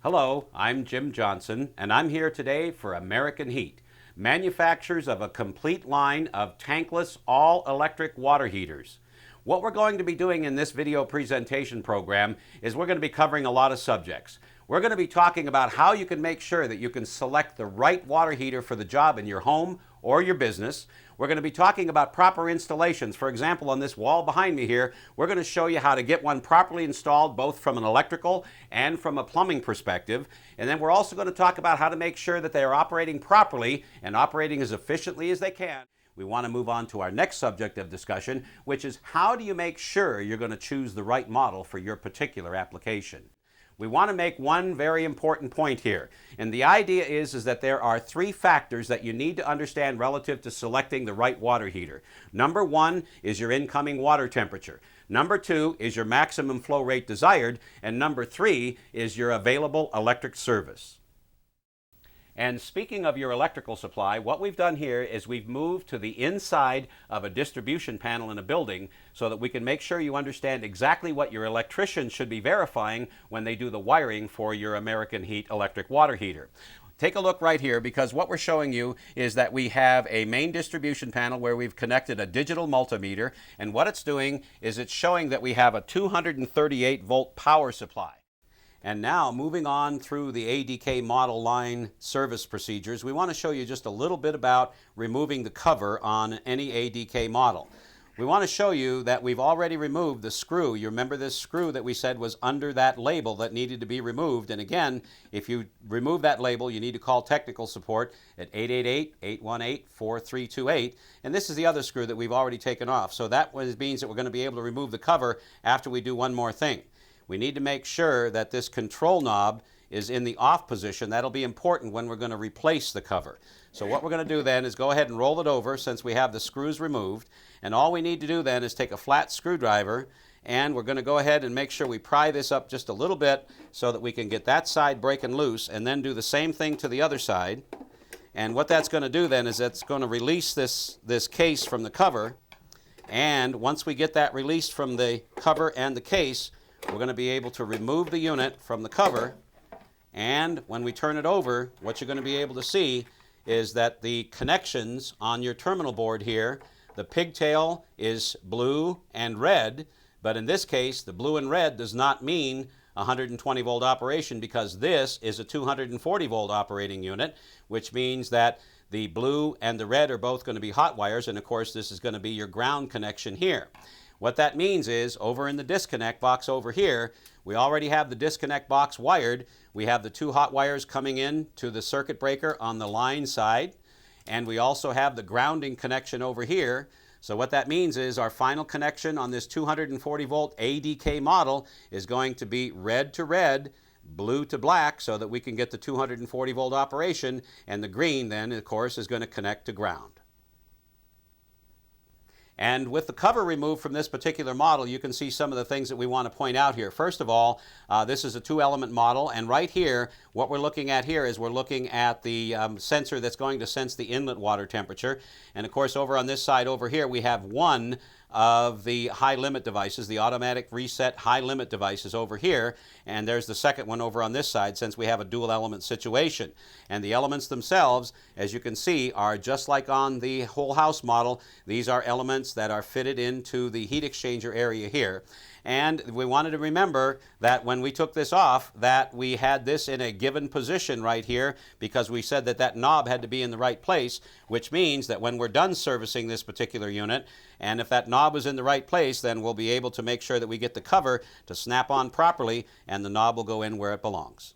Hello, I'm Jim Johnson, and I'm here today for American Heat, manufacturers of a complete line of tankless all-electric water heaters. What we're going to be doing in this video presentation program is we're going to be covering a lot of subjects. We're going to be talking about how you can make sure that you can select the right water heater for the job in your home or your business. We're going to be talking about proper installations. For example, on this wall behind me here, we're going to show you how to get one properly installed both from an electrical and from a plumbing perspective. And then we're also going to talk about how to make sure that they are operating properly and operating as efficiently as they can. We want to move on to our next subject of discussion, which is how do you make sure you're going to choose the right model for your particular application. We want to make one very important point here. And the idea is that there are three factors that you need to understand relative to selecting the right water heater. Number one is your incoming water temperature. Number two is your maximum flow rate desired. And number three is your available electric service. And speaking of your electrical supply, what we've done here is we've moved to the inside of a distribution panel in a building so that we can make sure you understand exactly what your electrician should be verifying when they do the wiring for your American Heat electric water heater. Take a look right here, because what we're showing you is that we have a main distribution panel where we've connected a digital multimeter, and what it's doing is it's showing that we have a 238 volt power supply. And now, moving on through the ADK model line service procedures, we want to show you just a little bit about removing the cover on any ADK model. We want to show you that we've already removed the screw. You remember this screw that we said was under that label that needed to be removed. And again, if you remove that label, you need to call technical support at 888-818-4328. And this is the other screw that we've already taken off. So that means that we're going to be able to remove the cover after we do one more thing. We need to make sure that this control knob is in the off position. That'll be important when we're going to replace the cover. So what we're going to do then is go ahead and roll it over since we have the screws removed. And all we need to do then is take a flat screwdriver, and we're going to go ahead and make sure we pry this up just a little bit so that we can get that side breaking loose, and then do the same thing to the other side. And what that's going to do then is that's going to release this case from the cover. And once we get that released from the cover and the case, we're going to be able to remove the unit from the cover, and when we turn it over, what you're going to be able to see is that the connections on your terminal board here, the pigtail is blue and red, but in this case, the blue and red does not mean 120 volt operation, because this is a 240 volt operating unit, which means that the blue and the red are both going to be hot wires, and of course this is going to be your ground connection here. What that means is, over in the disconnect box over here, we already have the disconnect box wired. We have the two hot wires coming in to the circuit breaker on the line side, and we also have the grounding connection over here. So what that means is our final connection on this 240 volt ADK model is going to be red to red, blue to black, so that we can get the 240 volt operation, and the green then, of course, is going to connect to ground. And with the cover removed from this particular model, you can see some of the things that we want to point out here. First of all, this is a two-element model, and right here, what we're looking at here is we're looking at the sensor that's going to sense the inlet water temperature. And of course, over on this side over here, we have one of the high limit devices, the automatic reset high limit devices over here, and there's the second one over on this side, since we have a dual element situation. And the elements themselves, as you can see, are just like on the whole house model. These are elements that are fitted into the heat exchanger area here. And we wanted to remember that when we took this off, that we had this in a given position right here, because we said that that knob had to be in the right place, which means that when we're done servicing this particular unit, and if that knob is in the right place, then we'll be able to make sure that we get the cover to snap on properly, and the knob will go in where it belongs.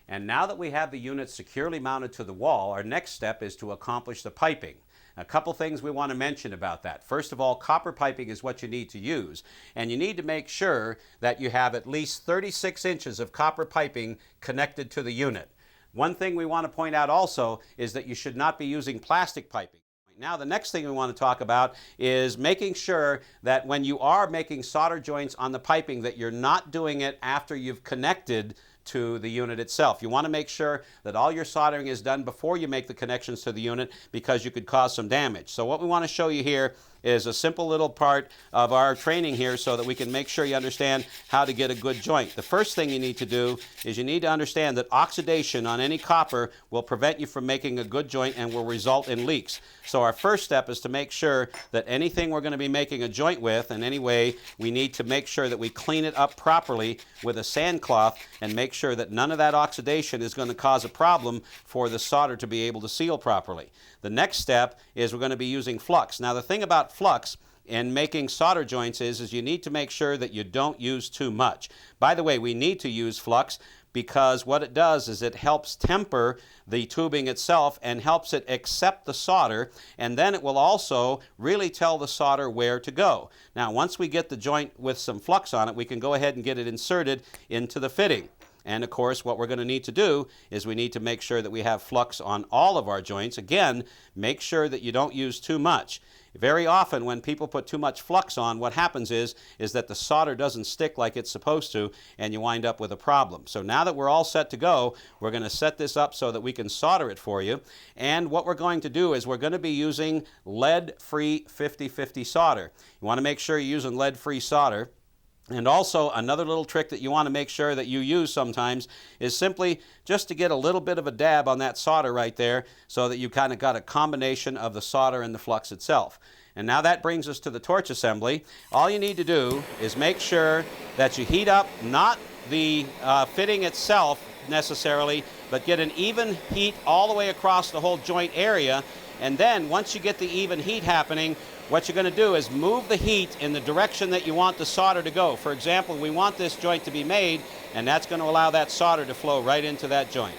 And now that we have the unit securely mounted to the wall, our next step is to accomplish the piping. A couple things we want to mention about that. First of all, copper piping is what you need to use, and you need to make sure that you have at least 36 inches of copper piping connected to the unit. One thing we want to point out also is that you should not be using plastic piping. Now the next thing we want to talk about is making sure that when you are making solder joints on the piping that you're not doing it after you've connected to the unit itself. You want to make sure that all your soldering is done before you make the connections to the unit, because you could cause some damage. So what we want to show you here is a simple little part of our training here so that we can make sure you understand how to get a good joint. The first thing you need to do is you need to understand that oxidation on any copper will prevent you from making a good joint and will result in leaks. So our first step is to make sure that anything we're going to be making a joint with in any way, we need to make sure that we clean it up properly with a sand cloth and make sure that none of that oxidation is going to cause a problem for the solder to be able to seal properly. The next step is we're going to be using flux. Now the thing about flux in making solder joints is you need to make sure that you don't use too much. By the way, we need to use flux because what it does is it helps temper the tubing itself and helps it accept the solder, and then it will also really tell the solder where to go. Now once we get the joint with some flux on it, we can go ahead and get it inserted into the fitting. And of course, what we're going to need to do is we need to make sure that we have flux on all of our joints. Again, make sure that you don't use too much. Very often when people put too much flux on, what happens is that the solder doesn't stick like it's supposed to, and you wind up with a problem. So now that we're all set to go, we're going to set this up so that we can solder it for you. And what we're going to do is we're going to be using lead-free 50/50 solder. You want to make sure you're using lead-free solder. And also another little trick that you want to make sure that you use sometimes is simply just to get a little bit of a dab on that solder right there so that you kind of got a combination of the solder and the flux itself. And now that brings us to the torch assembly. All you need to do is make sure that you heat up not the fitting itself necessarily, but get an even heat all the way across the whole joint area. And then once you get the even heat happening, what you're going to do is move the heat in the direction that you want the solder to go. For example, we want this joint to be made, and that's going to allow that solder to flow right into that joint.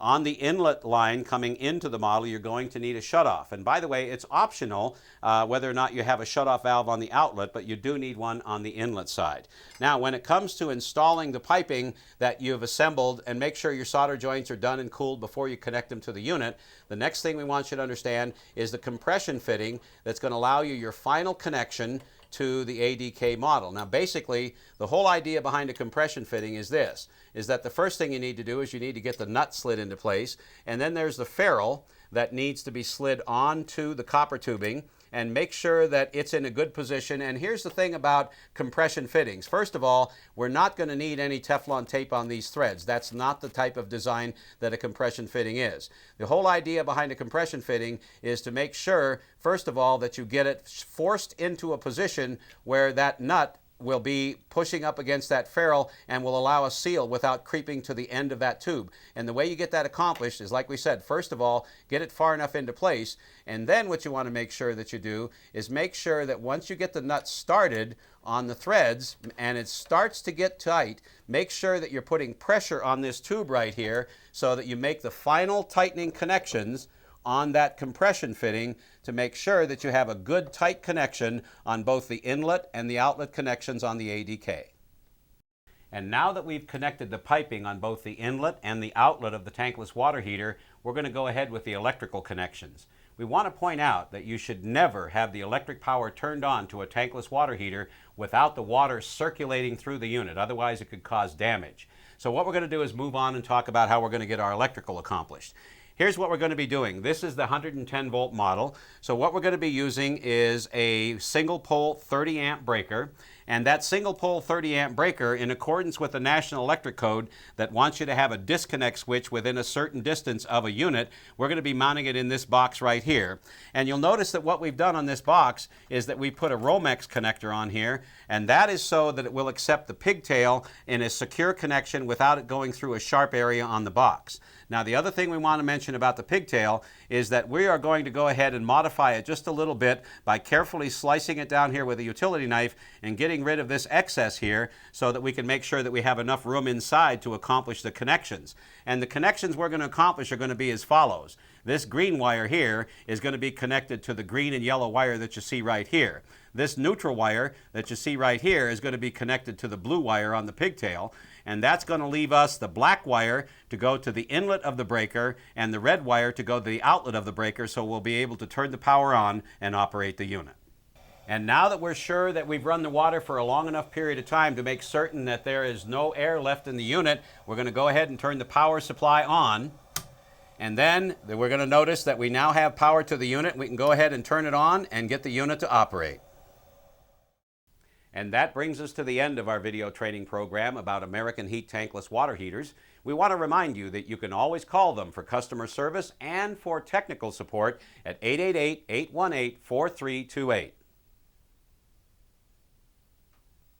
On the inlet line coming into the model, you're going to need a shutoff. And by the way, it's optional whether or not you have a shutoff valve on the outlet, but you do need one on the inlet side. Now, when it comes to installing the piping that you've assembled, and make sure your solder joints are done and cooled before you connect them to the unit, the next thing we want you to understand is the compression fitting that's going to allow you your final connection to the ADK model. Now basically, the whole idea behind a compression fitting is this, is that the first thing you need to do is you need to get the nut slid into place, and then there's the ferrule that needs to be slid onto the copper tubing, and make sure that it's in a good position. And here's the thing about compression fittings. First of all, we're not going to need any Teflon tape on these threads. That's not the type of design that a compression fitting is. The whole idea behind a compression fitting is to make sure, first of all, that you get it forced into a position where that nut will be pushing up against that ferrule and will allow a seal without creeping to the end of that tube. And the way you get that accomplished is, like we said, first of all, get it far enough into place, and then what you want to make sure that you do is make sure that once you get the nut started on the threads and it starts to get tight, make sure that you're putting pressure on this tube right here so that you make the final tightening connections on that compression fitting to make sure that you have a good tight connection on both the inlet and the outlet connections on the ADK. And now that we've connected the piping on both the inlet and the outlet of the tankless water heater, we're going to go ahead with the electrical connections. We want to point out that you should never have the electric power turned on to a tankless water heater without the water circulating through the unit. Otherwise, it could cause damage. So what we're going to do is move on and talk about how we're going to get our electrical accomplished. Here's what we're going to be doing. This is the 110 volt model. So what we're going to be using is a single pole 30 amp breaker. And that single pole 30 amp breaker, in accordance with the National Electric Code that wants you to have a disconnect switch within a certain distance of a unit, we're going to be mounting it in this box right here. And you'll notice that what we've done on this box is that we put a Romex connector on here, and that is so that it will accept the pigtail in a secure connection without it going through a sharp area on the box. Now the other thing we want to mention about the pigtail is that we are going to go ahead and modify it just a little bit by carefully slicing it down here with a utility knife and getting rid of this excess here so that we can make sure that we have enough room inside to accomplish the connections. And the connections we're going to accomplish are going to be as follows. This green wire here is going to be connected to the green and yellow wire that you see right here. This neutral wire that you see right here is going to be connected to the blue wire on the pigtail, and that's going to leave us the black wire to go to the inlet of the breaker and the red wire to go to the outlet of the breaker, so we'll be able to turn the power on and operate the unit. And now that we're sure that we've run the water for a long enough period of time to make certain that there is no air left in the unit, we're going to go ahead and turn the power supply on. And then we're going to notice that we now have power to the unit. We can go ahead and turn it on and get the unit to operate. And that brings us to the end of our video training program about American Heat tankless water heaters. We want to remind you that you can always call them for customer service and for technical support at 888-818-4328.